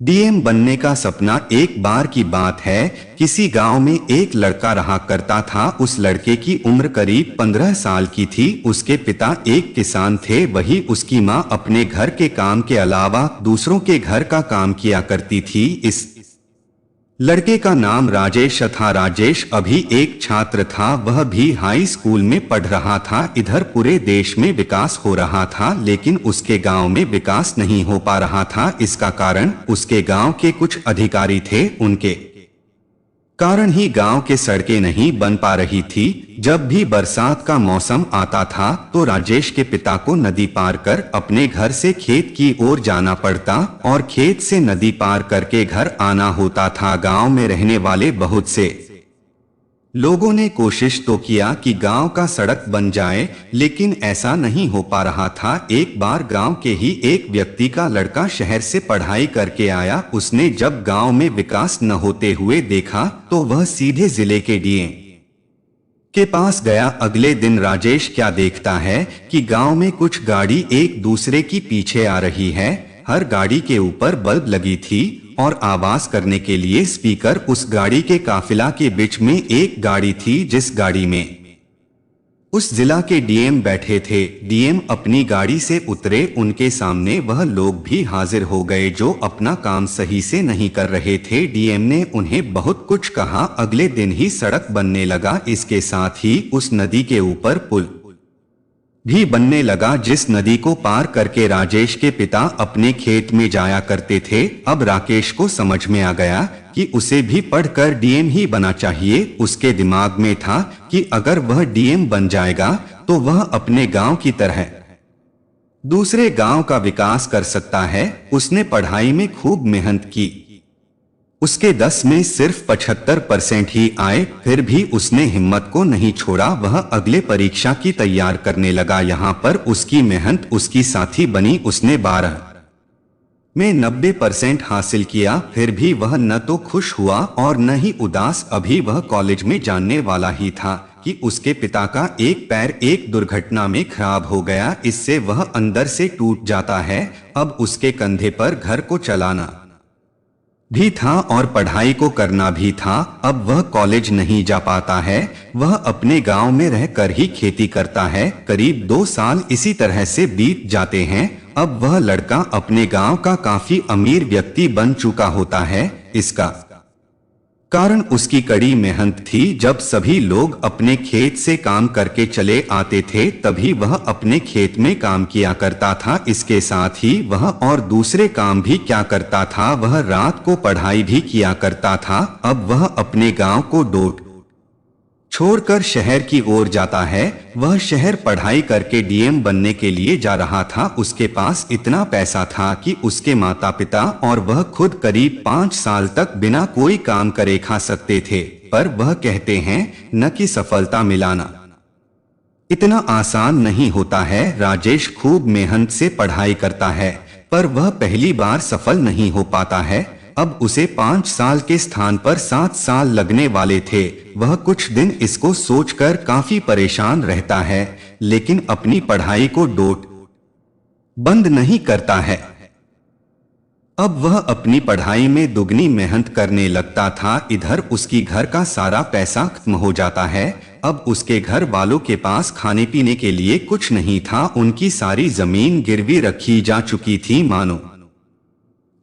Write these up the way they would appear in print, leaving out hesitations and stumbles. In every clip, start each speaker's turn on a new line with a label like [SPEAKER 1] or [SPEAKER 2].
[SPEAKER 1] DM बनने का सपना एक बार की बात है। किसी गांव में एक लड़का रहा करता था। उस लड़के की उम्र करीब 15 साल की थी। उसके पिता एक किसान थे। वही उसकी माँ अपने घर के काम के अलावा दूसरों के घर का काम किया करती थी। इस लड़के का नाम राजेश था। राजेश अभी एक छात्र था। वह भी हाई स्कूल में पढ़ रहा था। इधर पूरे देश में विकास हो रहा था, लेकिन उसके गांव में विकास नहीं हो पा रहा था। इसका कारण उसके गांव के कुछ अधिकारी थे। उनके कारण ही गांव के सड़कें नहीं बन पा रही थी। जब भी बरसात का मौसम आता था तो राजेश के पिता को नदी पार कर अपने घर से खेत की ओर जाना पड़ता और खेत से नदी पार करके घर आना होता था। गांव में रहने वाले बहुत से लोगों ने कोशिश तो किया कि गांव का सड़क बन जाए, लेकिन ऐसा नहीं हो पा रहा था। एक बार गांव के ही एक व्यक्ति का लड़का शहर से पढ़ाई करके आया। उसने जब गांव में विकास न होते हुए देखा तो वह सीधे जिले के डीएम के पास गया। अगले दिन राजेश क्या देखता है कि गांव में कुछ गाड़ी एक दूसरे की पीछे आ रही है। हर गाड़ी के ऊपर बल्ब लगी थी और आवाज करने के लिए स्पीकर। उस गाड़ी के काफिला के बीच में एक गाड़ी थी जिस गाड़ी में उस जिला के डीएम बैठे थे। डीएम अपनी गाड़ी से उतरे। उनके सामने वह लोग भी हाजिर हो गए जो अपना काम सही से नहीं कर रहे थे। डीएम ने उन्हें बहुत कुछ कहा। अगले दिन ही सड़क बनने लगा। इसके साथ ही उस नदी के ऊपर पुल भी बनने लगा जिस नदी को पार करके राजेश के पिता अपने खेत में जाया करते थे। अब राकेश को समझ में आ गया कि उसे भी पढ़कर डीएम ही बना चाहिए। उसके दिमाग में था कि अगर वह डीएम बन जाएगा तो वह अपने गांव की तरह दूसरे गांव का विकास कर सकता है। उसने पढ़ाई में खूब मेहनत की। उसके 10 में सिर्फ 75% ही आए, फिर भी उसने हिम्मत को नहीं छोड़ा। वह अगले परीक्षा की तैयार करने लगा। यहाँ पर उसकी मेहनत उसकी साथी बनी। उसने 12 में 90% हासिल किया। फिर भी वह न तो खुश हुआ और न ही उदास। अभी वह कॉलेज में जाने वाला ही था कि उसके पिता का एक पैर एक दुर्घटना में खराब हो गया। इससे वह अंदर से टूट जाता है। अब उसके कंधे पर घर को चलाना भी था और पढ़ाई को करना भी था। अब वह कॉलेज नहीं जा पाता है। वह अपने गांव में रहकर ही खेती करता है। करीब 2 साल इसी तरह से बीत जाते हैं। अब वह लड़का अपने गांव का काफी अमीर व्यक्ति बन चुका होता है। इसका कारण उसकी कड़ी मेहनत थी। जब सभी लोग अपने खेत से काम करके चले आते थे तभी वह अपने खेत में काम किया करता था। इसके साथ ही वह और दूसरे काम भी क्या करता था। वह रात को पढ़ाई भी किया करता था। अब वह अपने गांव को छोड़कर शहर की ओर जाता है। वह शहर पढ़ाई करके डीएम बनने के लिए जा रहा था। उसके पास इतना पैसा था कि उसके माता पिता और वह खुद करीब 5 साल तक बिना कोई काम करे खा सकते थे। पर वह कहते हैं न कि सफलता मिलाना इतना आसान नहीं होता है। राजेश खूब मेहनत से पढ़ाई करता है पर वह पहली बार सफल नहीं हो पाता है। अब उसे 5 साल के स्थान पर 7 साल लगने वाले थे। वह कुछ दिन इसको सोचकर काफी परेशान रहता है, लेकिन अपनी पढ़ाई को बंद नहीं करता है। अब वह अपनी पढ़ाई में दुगनी मेहनत करने लगता था। इधर उसकी घर का सारा पैसा खत्म हो जाता है। अब उसके घर वालों के पास खाने पीने के लिए कुछ नहीं था। उनकी सारी जमीन गिरवी रखी जा चुकी थी, मानो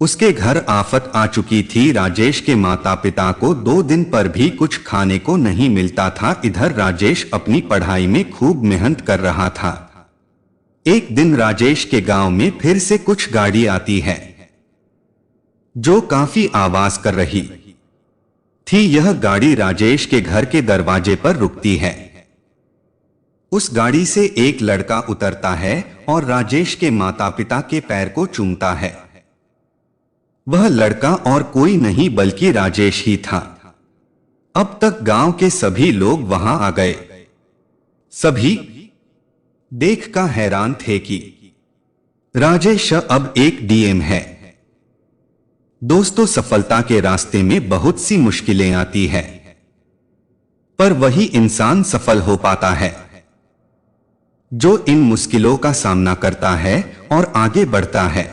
[SPEAKER 1] उसके घर आफत आ चुकी थी। राजेश के माता पिता को 2 दिन पर भी कुछ खाने को नहीं मिलता था। इधर राजेश अपनी पढ़ाई में खूब मेहनत कर रहा था। एक दिन राजेश के गांव में फिर से कुछ गाड़ी आती है जो काफी आवाज कर रही थी। यह गाड़ी राजेश के घर के दरवाजे पर रुकती है। उस गाड़ी से एक लड़का उतरता है और राजेश के माता पिता के पैर को चूमता है। वह लड़का और कोई नहीं बल्कि राजेश ही था। अब तक गांव के सभी लोग वहां आ गए। सभी देखकर हैरान थे कि राजेश अब एक डीएम है। दोस्तों, सफलता के रास्ते में बहुत सी मुश्किलें आती है, पर वही इंसान सफल हो पाता है जो इन मुश्किलों का सामना करता है और आगे बढ़ता है।